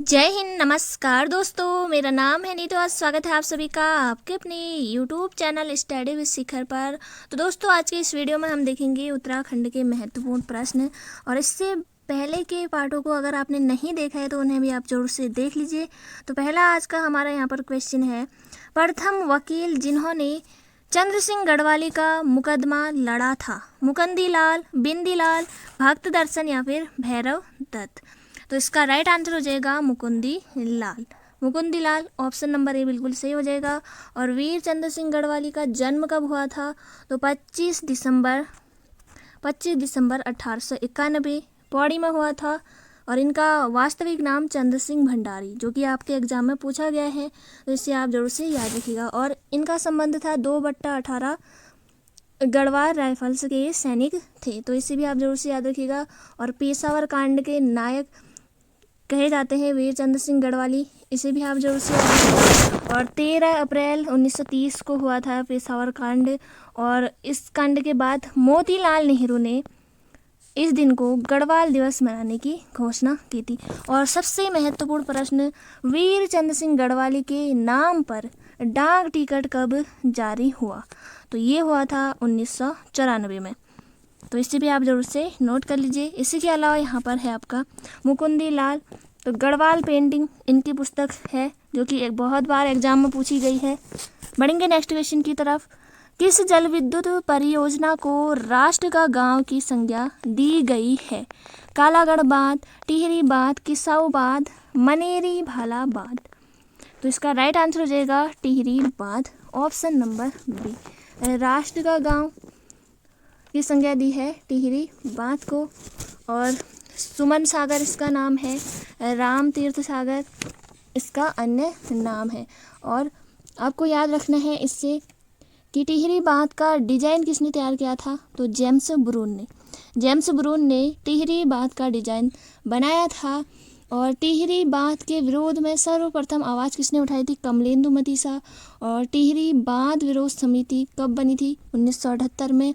जय हिंद। नमस्कार दोस्तों, मेरा नाम है नीतू। आज स्वागत है आप सभी का आपके अपने यूट्यूब चैनल स्टडी विद शिखर पर। तो दोस्तों, आज के इस वीडियो में हम देखेंगे उत्तराखंड के महत्वपूर्ण प्रश्न। और इससे पहले के पार्टों को अगर आपने नहीं देखा है तो उन्हें भी आप जरूर से देख लीजिए। तो पहला आज का हमारा यहाँ पर क्वेश्चन है, प्रथम वकील जिन्होंने चंद्र सिंह गढ़वाली का मुकदमा लड़ा था, मुकुंदी लाल, बिंदी लाल, भक्त दर्शन या फिर भैरव दत्त। तो इसका राइट आंसर हो जाएगा मुकुंदी लाल। मुकुंदी लाल ऑप्शन नंबर ए बिल्कुल सही हो जाएगा। और वीर चंद्र सिंह गढ़वाली का जन्म कब हुआ था? तो 25 दिसंबर 1891 पौड़ी में हुआ था। और इनका वास्तविक नाम चंद्र सिंह भंडारी, जो कि आपके एग्जाम में पूछा गया है, तो इसे आप जरूर से याद रखिएगा। और इनका संबंध था 2/18 गढ़वाल राइफल्स के सैनिक थे, तो इसे भी आप जरूर से याद रखिएगा। और पेशावर कांड के नायक कहे जाते हैं वीर चंद्र सिंह गढ़वाली, इसे भी आप जरूर से याद रखिएगा। और 13 अप्रैल 1930 को हुआ था पेशावर कांड। और इस कांड के बाद मोतीलाल नेहरू ने इस दिन को गढ़वाल दिवस मनाने की घोषणा की थी। और सबसे महत्वपूर्ण प्रश्न, वीर चंद्र सिंह गढ़वाली के नाम पर डाक टिकट कब जारी हुआ? तो ये हुआ था 1994 में। तो इसे भी आप जरूर से नोट कर लीजिए। इसी के अलावा यहाँ पर है आपका मुकुंदी लाल। तो गढ़वाल पेंटिंग इनकी पुस्तक है, जो कि एक बहुत बार एग्जाम में पूछी गई है। बढ़ेंगे नेक्स्ट क्वेश्चन की तरफ। किस जल विद्युत परियोजना को राष्ट्र का गांव की संज्ञा दी गई है? कालागढ़ बांध, टिहरी बांध, किसाऊ बांध, मनेरी भाला बांध। तो इसका राइट आंसर हो जाएगा टिहरी बांध, ऑप्शन नंबर बी। राष्ट्र का गांव की संज्ञा दी है टिहरी बांध को। और सुमन सागर इसका नाम है, राम तीर्थ सागर इसका अन्य नाम है। और आपको याद रखना है इससे कि टिहरी बांध का डिजाइन किसने तैयार किया था? तो जेम्स ब्रून ने टिहरी बांध का डिजाइन बनाया था। और टिहरी बांध के विरोध में सर्वप्रथम आवाज़ किसने उठाई थी? कमलेंदु मतीसा। और टिहरी बांध विरोध समिति कब बनी थी? 1978 में।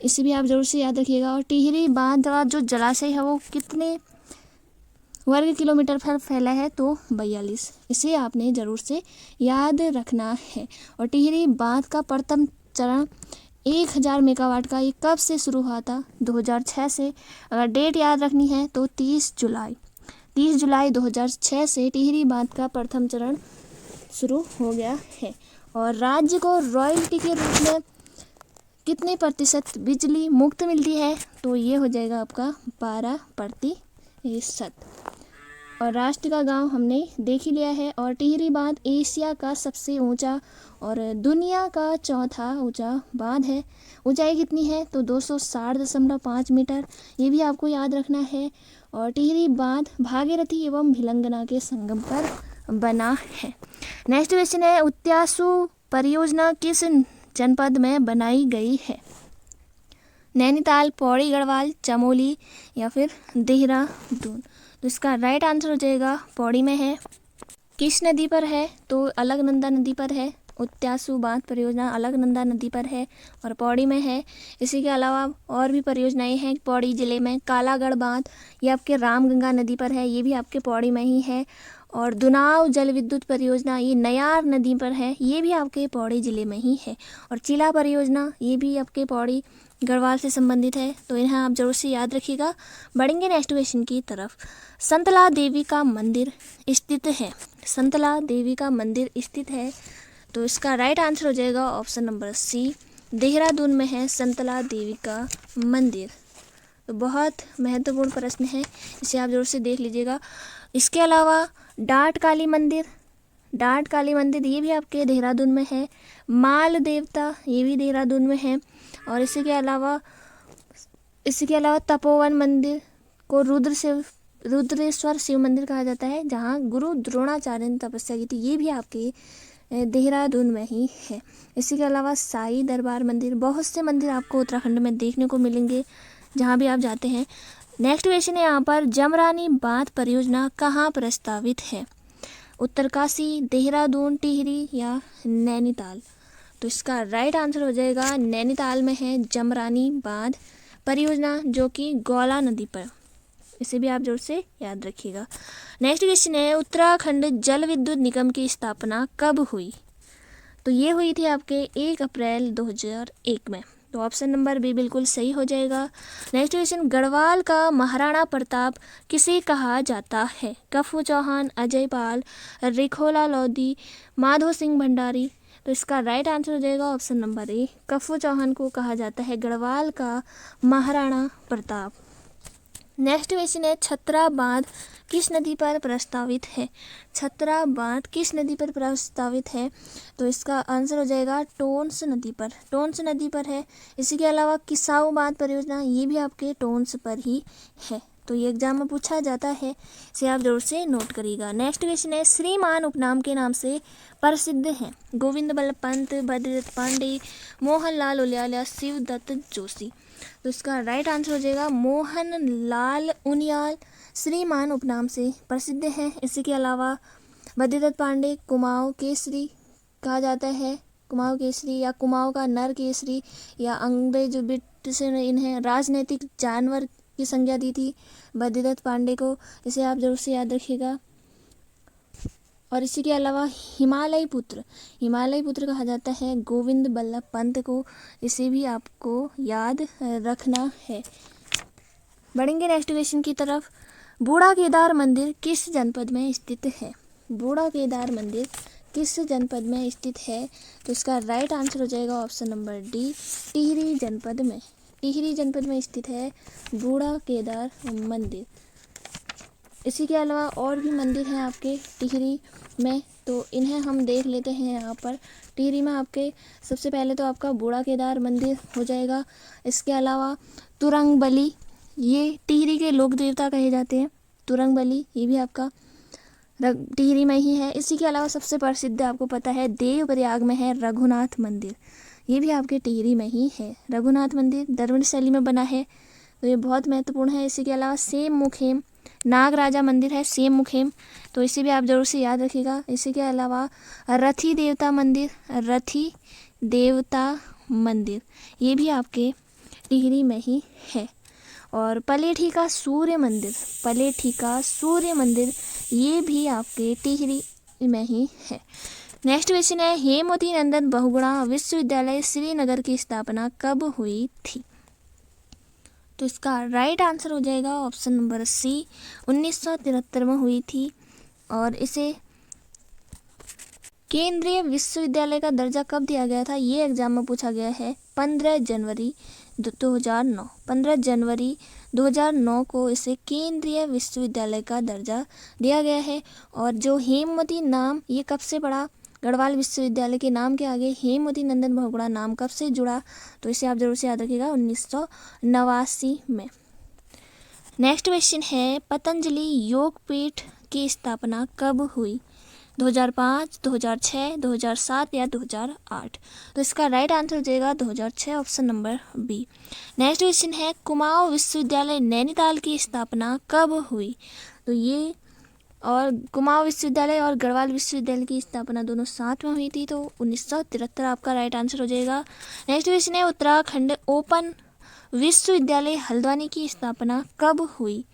इसे भी आप जरूर से याद रखिएगा। और टिहरी बांध का जो जलाशय है वो कितने वर्ग किलोमीटर पर फैला है? तो 42। इसे आपने ज़रूर से याद रखना है। और टिहरी बांध का प्रथम चरण 1000 मेगावाट का, ये कब से शुरू हुआ था? 2006 से। अगर डेट याद रखनी है तो 30 जुलाई 2006 से टिहरी बांध का प्रथम चरण शुरू हो गया है। और राज्य को रॉयल्टी के रूप में कितने प्रतिशत बिजली मुफ्त मिलती है? तो ये हो जाएगा आपका 12%। और राष्ट्र का गांव हमने देख ही लिया है। और टिहरी बांध एशिया का सबसे ऊंचा और दुनिया का चौथा ऊंचा बांध है। ऊंचाई कितनी है? तो 260.5 मीटर, ये भी आपको याद रखना है। और टिहरी बांध भागीरथी एवं भिलंगना के संगम पर बना है। नेक्स्ट क्वेश्चन है, उत्यासु परियोजना किस जनपद में बनाई गई है? नैनीताल, पौड़ी गढ़वाल, चमोली या फिर देहरादून। तो इसका राइट आंसर हो जाएगा पौड़ी में है। किस नदी पर है? तो अलकनंदा नदी पर है। उत्यासु बांध परियोजना अलकनंदा नदी पर है और पौड़ी में है। इसी के अलावा और भी परियोजनाएं हैं पौड़ी जिले में। कालागढ़ बांध ये आपके रामगंगा नदी पर है, ये भी आपके पौड़ी में ही है। और दुनाव जल विद्युत परियोजना ये नयार नदी पर है, ये भी आपके पौड़ी जिले में ही है। और चिला परियोजना ये भी आपके पौड़ी गढ़वाल से संबंधित है, तो इन्हें आप जरूर से याद रखिएगा। बढ़ेंगे नेक्स्ट क्वेश्चन की तरफ। संतला देवी का मंदिर स्थित है। संतला देवी का मंदिर स्थित है, तो इसका राइट आंसर हो जाएगा ऑप्शन नंबर सी, देहरादून में है संतला देवी का मंदिर। तो बहुत महत्वपूर्ण प्रश्न है, इसे आप जरूर से देख लीजिएगा। इसके अलावा डाट काली मंदिर ये भी आपके देहरादून में है। माल देवता ये भी देहरादून में है। और इसी के अलावा तपोवन मंदिर को रुद्रेश्वर शिव मंदिर कहा जाता है, जहाँ गुरु द्रोणाचार्य ने तपस्या की थी, ये भी आपके देहरादून में ही है। इसी के अलावा साई दरबार मंदिर, बहुत से मंदिर आपको उत्तराखंड में देखने को मिलेंगे जहाँ भी आप जाते हैं। नेक्स्ट क्वेश्चन है यहाँ पर, जमरानी बांध परियोजना कहाँ प्रस्तावित है? उत्तरकाशी, देहरादून, टिहरी या नैनीताल। तो इसका राइट आंसर हो जाएगा नैनीताल में है जमरानी बांध परियोजना, जो कि गौला नदी पर इसे भी आप जरूर से याद रखिएगा। नेक्स्ट क्वेश्चन है, उत्तराखंड जल विद्युत निगम की स्थापना कब हुई? तो ये हुई थी आपके 1 अप्रैल 2001 में। तो ऑप्शन नंबर बी बिल्कुल सही हो जाएगा। नेक्स्ट क्वेश्चन, गढ़वाल का महाराणा प्रताप किसे कहा जाता है? कफू चौहान, अजय पाल, रिखोला लोधी, माधो सिंह भंडारी। तो इसका राइट आंसर हो जाएगा ऑप्शन नंबर ए, कफू चौहान को कहा जाता है गढ़वाल का महाराणा प्रताप। नेक्स्ट क्वेश्चन है, छतरा बांध किस नदी पर प्रस्तावित है? छतरा बांध किस नदी पर प्रस्तावित है? तो इसका आंसर हो जाएगा टोंस नदी पर, टोंस नदी पर है। इसी के अलावा किसाऊ बांध परियोजना ये भी आपके टोंस पर ही है। तो ये एग्जाम में पूछा जाता है, इसे आप जरूर से नोट करिएगा। नेक्स्ट क्वेश्चन है, श्रीमान उपनाम के नाम से प्रसिद्ध हैं? गोविंद बल्लभ पंत, बद्रीदत्त पांडे, मोहन लाल उनियाल, शिव दत्त जोशी। तो इसका राइट आंसर हो जाएगा मोहन लाल उनियाल श्रीमान उपनाम से प्रसिद्ध हैं। इसी के अलावा बद्रीदत्त पांडे कुमाऊं केसरी कहा जाता है, कुमाऊं केसरी या कुमाऊं का नर केसरी, या अंग्रेज ब्रिटिश ने इन्हें राजनीतिक जानवर की संज्ञा दी थी बद्रीदत्त पांडे को, इसे आप जरूर से याद रखिएगा। और इसी के अलावा हिमालय पुत्र कहा जाता है गोविंद बल्लभ पंत को, इसे भी आपको याद रखना है। बढ़ेंगे नेक्स्ट क्वेश्चन की तरफ। बूढ़ा केदार मंदिर किस जनपद में स्थित है? बूढ़ा केदार मंदिर किस जनपद में स्थित है? तो इसका राइट आंसर हो जाएगा ऑप्शन नंबर डी, टिहरी जनपद में, टिहरी जनपद में स्थित है बूढ़ा केदार मंदिर। इसी के अलावा और भी मंदिर हैं आपके टिहरी में, तो इन्हें हम देख लेते हैं। यहाँ पर टिहरी में आपके सबसे पहले तो आपका बूढ़ा केदार मंदिर हो जाएगा। इसके अलावा तुरंगबली, ये टिहरी के लोक देवता कहे जाते हैं, तुरंगबली ये भी आपका टिहरी में ही है। इसी के अलावा सबसे प्रसिद्ध आपको पता है देवप्रयाग में है रघुनाथ मंदिर, ये भी आपके टिहरी में ही है। रघुनाथ मंदिर द्रविड़ शैली में बना है, तो ये बहुत महत्वपूर्ण है। इसी के अलावा सेम मुखेम नागराजा मंदिर है, सेम मुखेम, तो इसे भी आप जरूर से याद रखिएगा। इसी के अलावा रथी देवता मंदिर, रथी देवता मंदिर ये भी आपके टिहरी में ही है। और पलेठी का सूर्य मंदिर, पलेठी का सूर्य मंदिर ये भी आपके टिहरी में ही है। नेक्स्ट क्वेश्चन है, हेमवती नंदन बहुगुणा विश्वविद्यालय श्रीनगर की स्थापना कब हुई थी? तो इसका राइट आंसर हो जाएगा ऑप्शन नंबर सी, 1973 में हुई थी। और इसे केंद्रीय विश्वविद्यालय का दर्जा कब दिया गया था? ये एग्जाम में पूछा गया है 15 जनवरी 2009, 15 जनवरी 2009 को इसे केंद्रीय विश्वविद्यालय का दर्जा दिया गया है। और जो हेमवती नाम ये कब से पड़ा? गढ़वाल विश्वविद्यालय के नाम के आगे हेमवती नंदन बहुगुणा नाम कब से जुड़ा? तो इसे आप जरूर से याद रखिएगा 1989 में। नेक्स्ट क्वेश्चन है, पतंजलि योगपीठ की स्थापना कब हुई? 2005, 2006, 2007 या 2008? तो इसका राइट आंसर हो जाएगा 2006, option number B. Next question है, कुमाऊं विश्वविद्यालय नैनीताल की स्थापना कब हुई? तो ये और कुमाऊं विश्वविद्यालय और गढ़वाल विश्वविद्यालय की स्थापना दोनों साथ में हुई थी, तो 1973 आपका राइट आंसर हो जाएगा। नेक्स्ट क्वेश्चन है, उत्तराखंड ओपन विश्वविद्यालय हल्द्वानी की स्थापना कब हुई?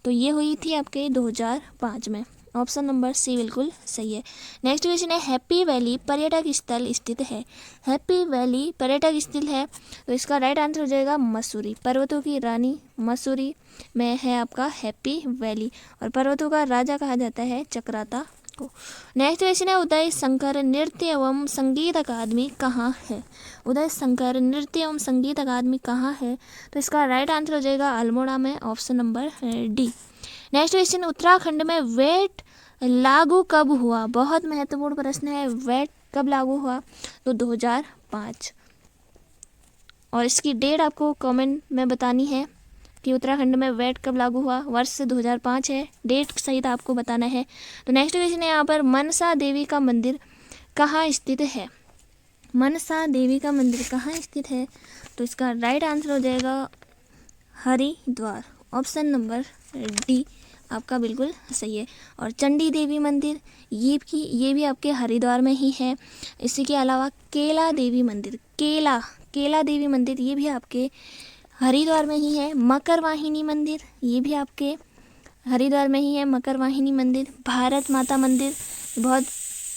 तो ये हुई थी आपके 2005 में, ऑप्शन नंबर सी बिल्कुल सही है। नेक्स्ट क्वेश्चन है, हैप्पी वैली पर्यटक स्थल स्थित है? हैप्पी वैली पर्यटक स्थल है, तो इसका राइट आंसर हो जाएगा मसूरी, पर्वतों की रानी मसूरी में है आपका हैप्पी वैली, और पर्वतों का राजा कहा जाता है चक्राता को। नेक्स्ट क्वेश्चन है, उदय शंकर नृत्य एवं संगीत अकादमी कहाँ है? उदय शंकर नृत्य एवं संगीत अकादमी कहाँ है? तो इसका राइट आंसर हो जाएगा अल्मोड़ा में, option number D. Next question, Uttarakhand में वेट लागू कब हुआ? बहुत महत्वपूर्ण प्रश्न है, वेट कब लागू हुआ? तो 2005। और इसकी डेट आपको कमेंट में बतानी है कि उत्तराखंड में वेट कब लागू हुआ। वर्ष 2005 है, डेट सहित आपको बताना है। तो नेक्स्ट क्वेश्चन है यहाँ पर, मनसा देवी का मंदिर कहाँ स्थित है? मनसा देवी का मंदिर कहाँ स्थित है? तो इसका राइट आंसर हो जाएगा हरिद्वार, ऑप्शन नंबर डी आपका बिल्कुल सही है। और चंडी देवी मंदिर ये भी आपके हरिद्वार में ही है। इसी के अलावा केला देवी मंदिर, केला देवी मंदिर ये भी आपके हरिद्वार में ही है मकरवाहिनी मंदिर, ये भी आपके हरिद्वार में ही है मकरवाहिनी मंदिर। भारत माता मंदिर, बहुत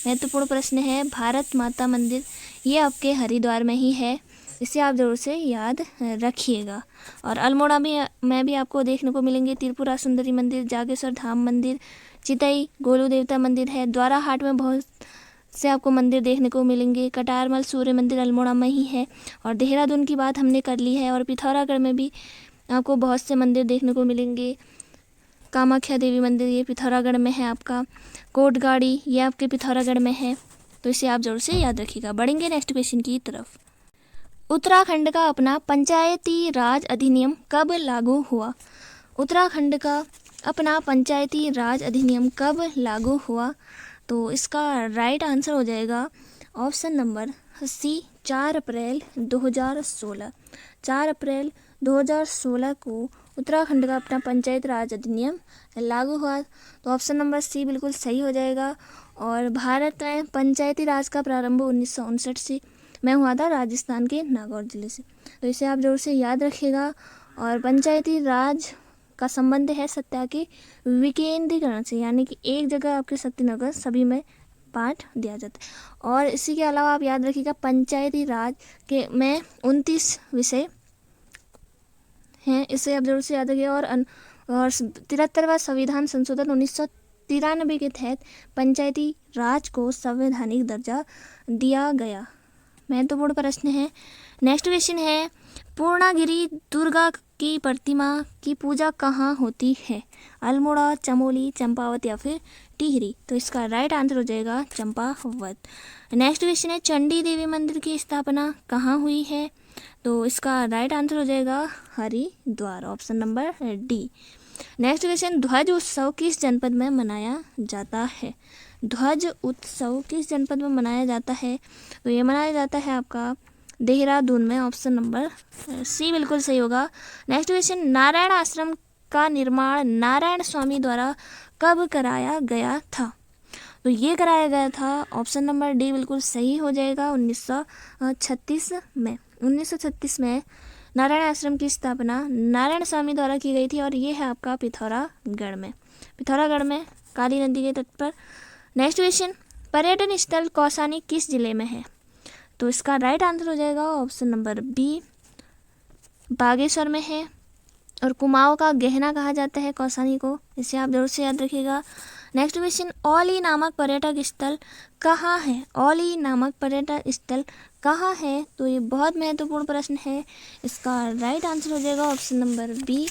महत्वपूर्ण प्रश्न है, भारत माता मंदिर ये आपके हरिद्वार में ही है, इसे आप ज़रूर से याद रखिएगा। और अल्मोड़ा में भी आपको देखने को मिलेंगे त्रिपुरा सुंदरी मंदिर, जागेश्वर धाम मंदिर, चितई गोलू देवता मंदिर है। द्वाराहाट में बहुत से आपको मंदिर देखने को मिलेंगे। कटारमल सूर्य मंदिर अल्मोड़ा में ही है। और देहरादून की बात हमने कर ली है। और पिथौरागढ़ में भी आपको बहुत से मंदिर देखने को मिलेंगे। कामाख्या देवी मंदिर ये पिथौरागढ़ में है आपका। कोटगाड़ी ये आपके पिथौरागढ़ में है, तो इसे आप जरूर से याद रखिएगा। बढ़ेंगे नेक्स्ट क्वेश्चन की तरफ। उत्तराखंड का अपना पंचायती राज अधिनियम कब लागू हुआ? उत्तराखंड का अपना पंचायती राज अधिनियम कब लागू हुआ? तो इसका राइट आंसर हो जाएगा ऑप्शन नंबर सी, 4 अप्रैल 2016। 4 अप्रैल 2016 को उत्तराखंड का अपना पंचायत राज अधिनियम लागू हुआ, तो ऑप्शन नंबर सी बिल्कुल सही हो जाएगा। और भारत में पंचायती राज का प्रारंभ 1959 से में हुआ था, राजस्थान के नागौर जिले से, तो इसे आप जरूर से याद रखिएगा। और पंचायती राज का संबंध है सत्ता के विकेंद्रीकरण से, यानी कि एक जगह आपके शक्तिनगर सभी में बांट दिया जाता है। और इसी के अलावा आप याद रखिएगा पंचायती राज के में 29 विषय हैं, इसे आप जरूर से याद रखिएगा। और 73वां संविधान संशोधन 1993 के तहत पंचायती राज को संवैधानिक दर्जा दिया गया। महत्वपूर्ण प्रश्न है। नेक्स्ट क्वेश्चन है, पूर्णागिरि दुर्गा की प्रतिमा की पूजा कहाँ होती है? अल्मोड़ा, चमोली, चंपावत या फिर टिहरी? तो इसका राइट आंसर हो जाएगा चंपावत। नेक्स्ट क्वेश्चन है, चंडी देवी मंदिर की स्थापना कहाँ हुई है? तो इसका राइट आंसर हो जाएगा Haridwar, option number D. Next question, ध्वज उत्सव किस जनपद में मनाया जाता है? ध्वज उत्सव किस जनपद में मनाया जाता है? तो ये मनाया जाता है आपका देहरादून में, ऑप्शन नंबर सी बिल्कुल सही होगा। नेक्स्ट क्वेश्चन, नारायण आश्रम का निर्माण नारायण स्वामी द्वारा कब कराया गया था? तो ये कराया गया था, ऑप्शन नंबर डी बिल्कुल सही हो जाएगा, 1936 में। 1936 में नारायण आश्रम की स्थापना नारायण स्वामी द्वारा की गई थी, और ये है आपका पिथौरागढ़ में। पिथौरागढ़ में काली नदी के तट पर। नेक्स्ट क्वेश्चन, पर्यटन स्थल कौसानी किस जिले में है? तो इसका राइट आंसर हो जाएगा ऑप्शन नंबर बी, बागेश्वर में है। और कुमाऊं का गहना कहा जाता है कौसानी को, इसे आप जरूर से याद रखिएगा। नेक्स्ट क्वेश्चन, औली नामक पर्यटक स्थल कहाँ है? औली नामक पर्यटक स्थल कहाँ है? तो ये बहुत महत्वपूर्ण प्रश्न है, इसका राइट आंसर हो जाएगा ऑप्शन नंबर बी,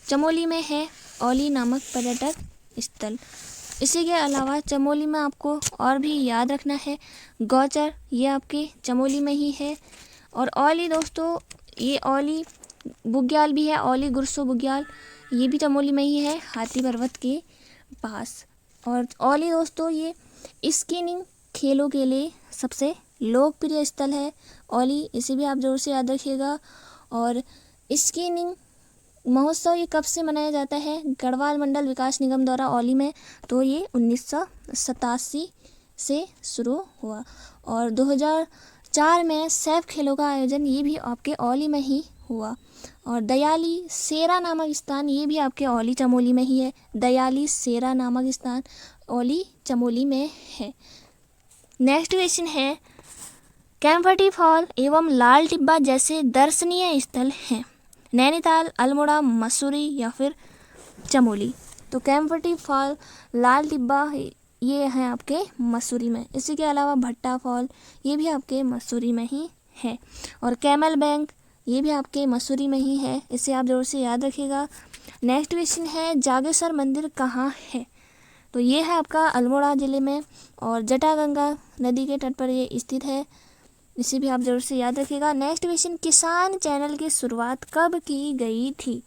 चमोली में है औली नामक पर्यटक स्थल। इसी के अलावा चमोली में आपको और भी याद रखना है, गौचर ये आपके चमोली में ही है। और औली दोस्तों, ये औली बुग्याल भी है, औली गुरसो बुग्याल ये भी चमोली में ही है, हाथी पर्वत के पास। और औली दोस्तों ये स्कीइंग खेलों के लिए सबसे लोकप्रिय स्थल है औली, इसे भी आप जरूर से याद रखिएगा। और स्कीइंग महोत्सव ये कब से मनाया जाता है? गढ़वाल मंडल विकास निगम द्वारा औली में, तो ये 1987 से शुरू हुआ। और 2004 में सैफ खेलों का आयोजन ये भी आपके औली में ही हुआ। और दयाली सेरा नामक स्थान ये भी आपके औली चमोली में ही है। दयाली सेरा नामक स्थान औली चमोली में है। नेक्स्ट क्वेश्चन है, कैंपटी फॉल एवं लाल टिब्बा जैसे दर्शनीय स्थल हैं नैनीताल, अल्मोड़ा, मसूरी या फिर चमोली? तो कैंपटी फॉल, लाल टिब्बा ये हैं आपके मसूरी में। इसी के अलावा भट्टा फॉल ये भी आपके मसूरी में ही है। और कैमल बैंक ये भी आपके मसूरी में ही है, इसे आप जरूर से याद रखिएगा। नेक्स्ट क्वेश्चन है, जागेश्वर मंदिर कहाँ है? तो ये है आपका अल्मोड़ा ज़िले में, और जटागंगा नदी के तट पर ये स्थित है, इसे भी आप जरूर से याद रखिएगा। नेक्स्ट क्वेश्चन, किसान चैनल की शुरुआत कब की गई थी?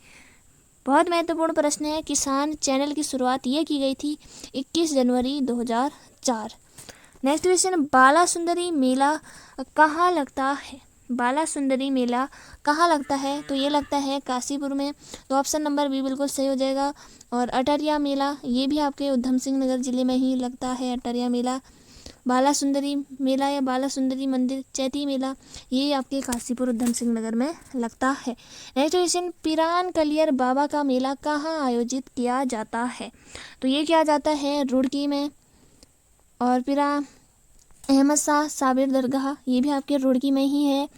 बहुत महत्वपूर्ण प्रश्न है। किसान चैनल की शुरुआत ये की गई थी 21 जनवरी 2004। नेक्स्ट क्वेश्चन, बाला सुंदरी मेला कहाँ लगता है? बाला सुंदरी मेला कहाँ लगता है? तो ये लगता है काशीपुर में, तो ऑप्शन नंबर बी बिल्कुल सही हो जाएगा। और अटरिया मेला ये भी आपके उधम सिंह नगर जिले में ही लगता है, अटरिया मेला। बाला सुंदरी मेला या बाला सुंदरी मंदिर चैती मेला, ये आपके काशीपुर उधम सिंह नगर में लगता है। नेक्स्ट क्वेश्चन, पिरान कलियर बाबा का मेला कहाँ आयोजित किया जाता है? तो ये किया जाता है रुड़की में। और पिरा अहमद शाह साबिर दरगाह, ये भी आपके रुड़की में ही है।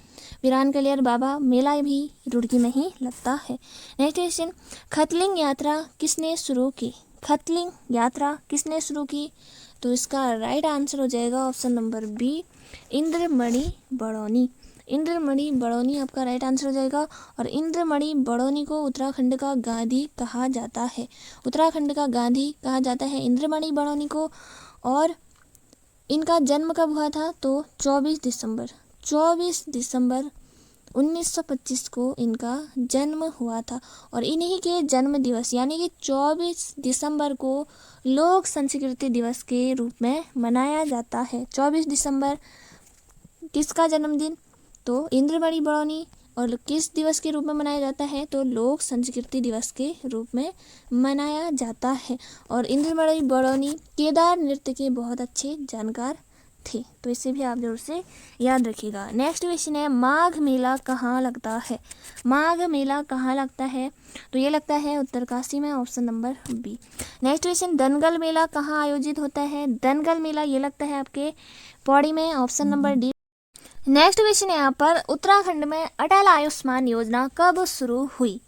पिरान कलियर बाबा मेला भी रुड़की में ही लगता है। नेक्स्ट क्वेश्चन, खतलिंग यात्रा किसने शुरू की? खतलिंग यात्रा किसने शुरू की? तो इसका राइट आंसर हो जाएगा option number B, Indramani Badoni. Indramani Badoni आपका राइट आंसर हो जाएगा। और इंद्रमणि बड़ौनी को उत्तराखंड का गांधी कहा जाता है। उत्तराखंड का गांधी कहा जाता है इंद्रमणि बड़ौनी को। और इनका जन्म कब हुआ था? तो 24 दिसंबर 1925 को इनका जन्म हुआ था। और इन्हीं के जन्म दिवस यानी कि 24 दिसंबर को लोक संस्कृति दिवस के रूप में मनाया जाता है। 24 दिसंबर किसका जन्मदिन? तो इंद्रमणि बड़ौनी। और किस दिवस के रूप में मनाया जाता है? तो लोक संस्कृति दिवस के रूप में मनाया जाता है। और इंद्रमणि बड़ौनी केदार नृत्य के बहुत अच्छे जानकार थे। तो इसे भी आप जरूर से याद रखिएगा। नेक्स्ट क्वेश्चन है, माघ मेला कहाँ लगता है? माघ मेला कहाँ लगता है? तो ये लगता है उत्तरकाशी में, option number B. Next question, Dangal मेला कहाँ आयोजित होता है? दनगल मेला ये लगता है आपके पौड़ी में, option number D. Next question है यहाँ पर, उत्तराखंड में अटल आयुष्मान योजना कब शुरू हुई?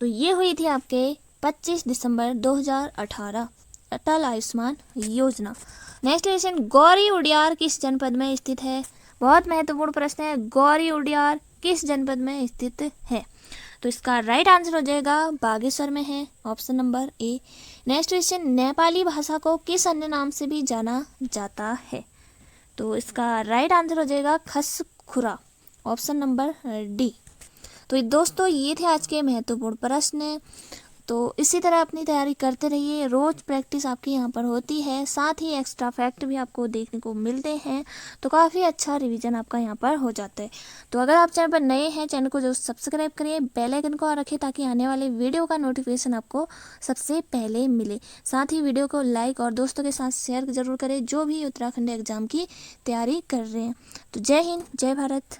तो ये हुई थी आपके 25 दिसंबर 2018, अटल आयुष्मान योजना। नेक्स्ट क्वेश्चन, गौरी उडियार किस जनपद में स्थित है? बहुत महत्वपूर्ण प्रश्न है, गौरी उडियार किस जनपद में स्थित है? तो इसका राइट आंसर हो जाएगा बागेश्वर में है, option number A. Next question, Nepali भाषा को किस अन्य नाम से भी जाना जाता है? तो इसका राइट आंसर हो जाएगा खसखुरा, ऑप्शन नंबर डी। तो दोस्तों ये थे आज के महत्वपूर्ण प्रश्न। तो इसी तरह अपनी तैयारी करते रहिए, रोज़ प्रैक्टिस आपकी यहाँ पर होती है, साथ ही एक्स्ट्रा फैक्ट भी आपको देखने को मिलते हैं। तो काफ़ी अच्छा रिवीजन आपका यहाँ पर हो जाता है। तो अगर आप चैनल पर नए हैं, चैनल को जरूर सब्सक्राइब करिए, बेल आइकन को रखें ताकि आने वाले वीडियो का नोटिफिकेशन आपको सबसे पहले मिले। साथ ही वीडियो को लाइक और दोस्तों के साथ शेयर जरूर करें जो भी उत्तराखंड एग्जाम की तैयारी कर रहे हैं। तो जय हिंद, जय भारत।